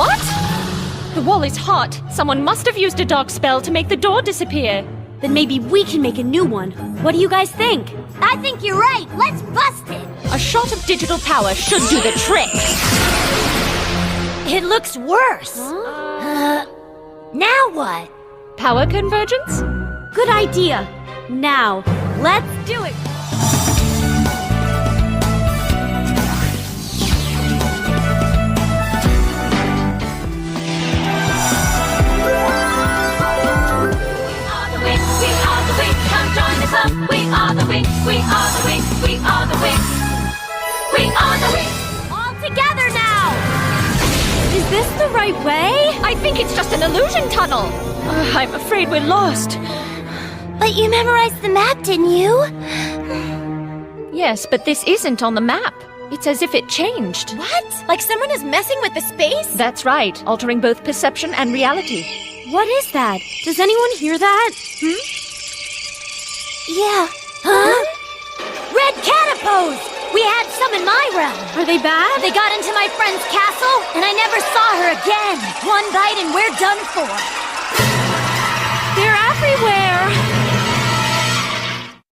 What? The wall is hot. Someone must have used a dark spell to make the door disappear. Then maybe we can make a new one. What do you guys think? I think you're right. Let's bust it. A shot of digital power should do the trick. It looks worse. Now what? Power convergence? Good idea. Now, let's do it. We are the Winx, we are the Winx, we are the Winx. We are the Winx. All together now! Is this the right way? I think it's just an illusion tunnel. I'm afraid we're lost. But you memorized the map, didn't you? Yes, but this isn't on the map. It's as if it changed. What? Like someone is messing with the space? That's right, altering both perception and reality. What is that? Does anyone hear that? Yeah. Huh? Red catapose! We had some in my realm. Are they bad? They got into my friend's castle, and I never saw her again. One bite and we're done for. They're everywhere.